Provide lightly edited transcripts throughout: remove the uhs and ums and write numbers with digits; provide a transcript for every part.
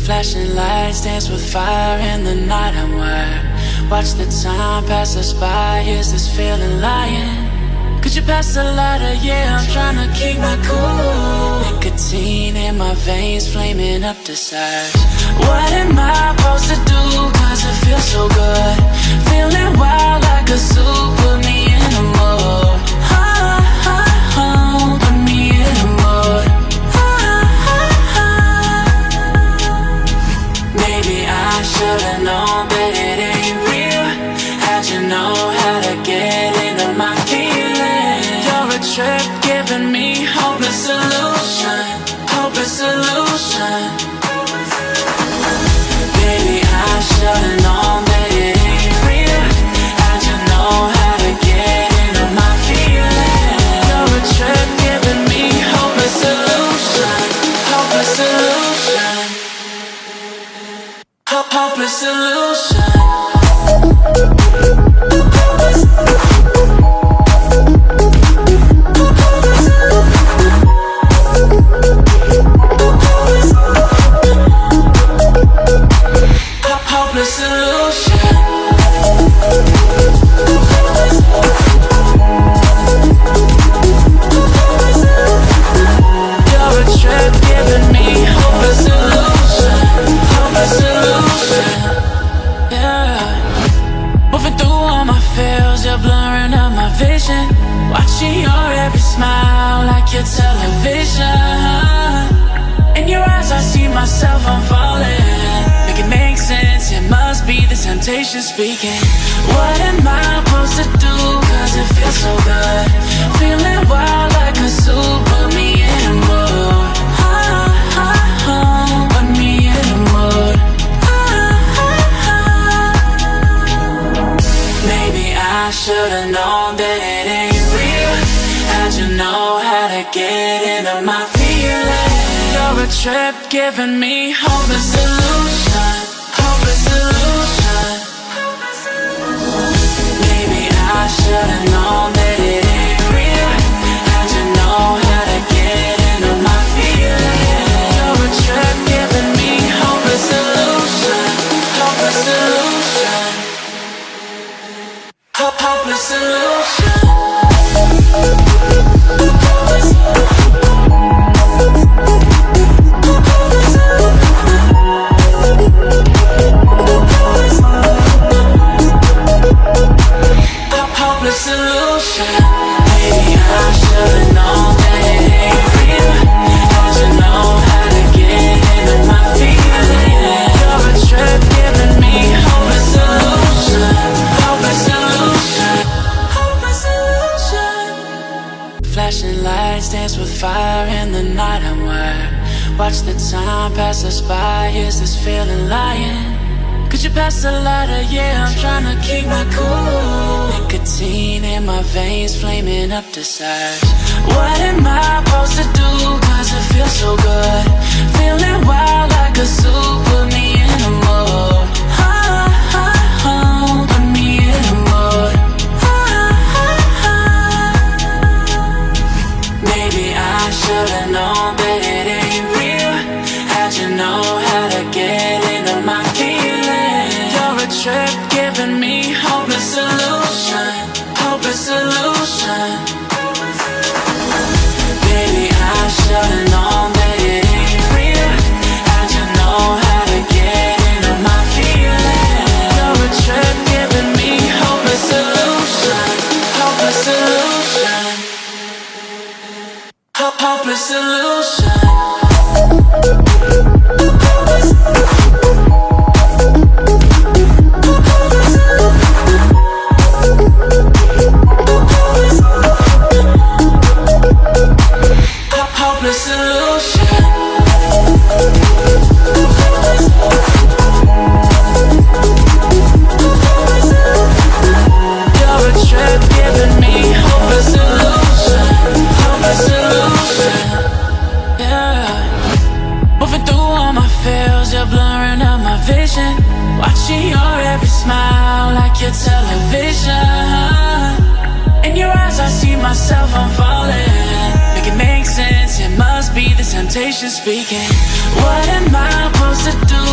Flashing lights dance with fire in the night. I'm wired. Watch the time pass us by. Is this feeling lying? Could you pass the lighter? Yeah, I'm trying to keep my cool. Nicotine in my veins, flaming up desires. What am I supposed to do? Cause it feels so good. Feeling wild like a zoo. Put me in a mood. Put me in a mood. Maybe I should've known that it ain't real. How'd you know how to get into my feelings? You're a trip giving me hopeless solution. Hopeless solution. Baby, I should've known that it ain't real. How'd you know how to get into my feelings? You're a trip giving me hopeless solution. Hopeless solution. Hopeless solution. Hopeless solution. You're a trip giving me hopeless solution. Hopeless solution. Yeah. Moving through all my feels, you're blurring out my vision. Watching your every smile like your television. In your eyes I see myself, I'm falling. Make it make sense, it must be the temptation speaking. What am I supposed to do? Cause it feels so good. Feeling wild like a zoo. Put me in a mood. Put me in a mood. Maybe I should've known that it ain't real. How'd you know how to get into my feelings? You're a trip giving me hopeless solution. Hopeless solution. Maybe I should've known that it ain't real. How'd you know how to get into my feelings? You're a trip giving me hopeless solution. Hopeless solution. Hopeless solution. Hopeless solution. Maybe I should've known that it ain't real. How'd you know how to get into my feelings? You're a trip giving me hopeless solution. Hopeless solution. Hopeless solution. Flashing lights dance with fire in the night. I'm wired. Watch the time pass us by. Is this feeling lying? Could you pass the lighter? Yeah, I'm trying to keep my cool. Nicotine in my veins, flaming up desires. What am I supposed to do? Cause it feels so good. Feeling wild like a zoo. Put me in a mood. Put me in a mood. Maybe I should've known that it ain't real. How'd you know how to get into my feelings? You're a trip giving me hopeless solution. Hopeless solution. Baby, I should've known that it ain't real. How'd you know how to get into my feelings? You're a trip giving me hopeless solution. Hopeless solution. Hopeless solution. Hopeless solution. You're a trip giving me hopeless solution. Hopeless solution. Yeah. Moving through all my feels, you're blurring out my vision. Watching your every smile like your television. In your eyes I see myself, I'm falling. Make it make sense, it must be the temptation speaking. What am I supposed to do?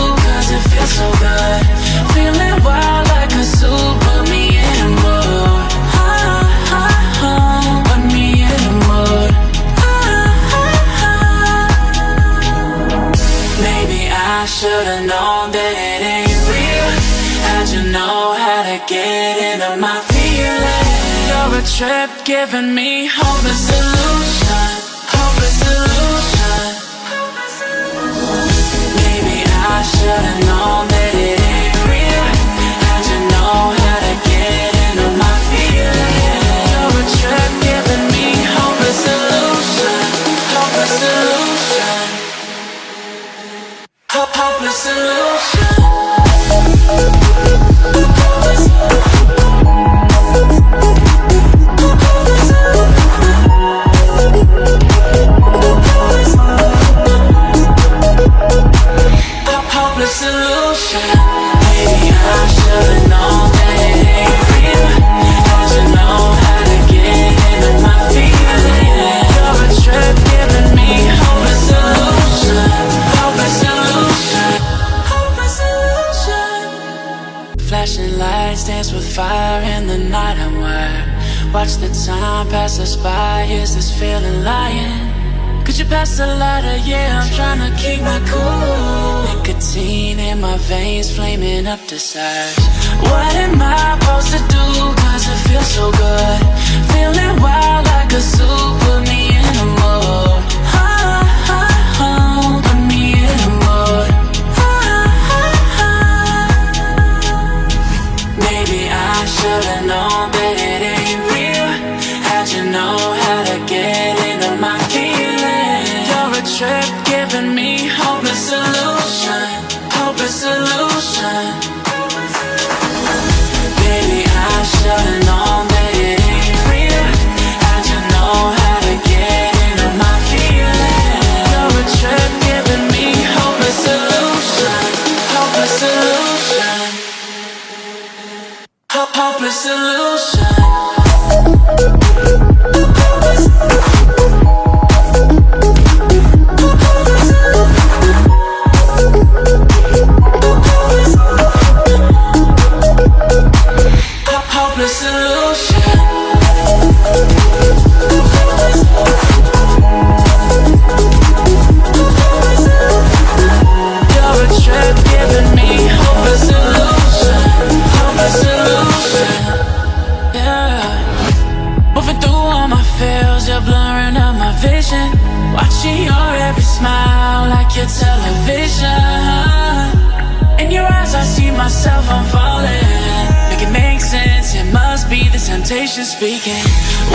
I should've known that it ain't real. How'd you know how to get into my feelings? You're a trip giving me hopeless solution, hopeless solution. Maybe I should've known that it ain't real. How'd you know how to get into my feelings? You're a trip giving me hopeless solution, hopeless solution, hopeless solution. Hopeless solution. Maybe I should've known that it ain't real. How'd you know how to get into my feelings? You're a trip giving me hopeless solution, hopeless solution, hopeless solution. Flashing lights dance with fire in the night. I'm wired. Watch the time pass us by. Is this feeling lying? Could you pass the lighter? Yeah, I'm trying to keep my cool. Nicotine in my veins, flaming up desires. What am I supposed to do? Cause it feels so good. Feeling wild like a zoo. Put me in a mood. Put me in a mood. Maybe I should've known that it ain't real. How'd you know how to get into my feelings? Trip giving me hopeless solution, hopeless solution. Baby, I should've known that it ain't real. How'd you know how to get into my feelings? You're a trip giving me hopeless solution, hopeless solution, hopeless solution. Hopeless solution. You're a trip giving me hopeless solution, hopeless solution. Yeah. Moving through all my feels, you're blurring out my vision. Watching your every smile like your television. In your eyes I see myself, I'm falling. Make it make sense, it must be the temptation speaking.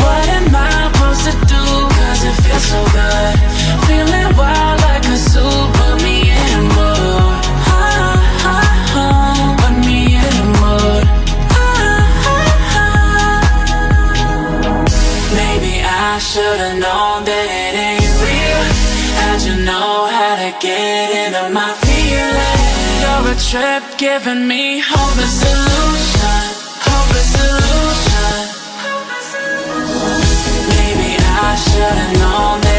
What am I supposed to do? Cause it feels so good. Feeling wild like a zoo. Put me in a mood. Put me in a mood. Maybe I should've known that it ain't real. How'd you know how to get into my feelings? You're a trip giving me hopeless solution, hopeless solution. Maybe I should've known that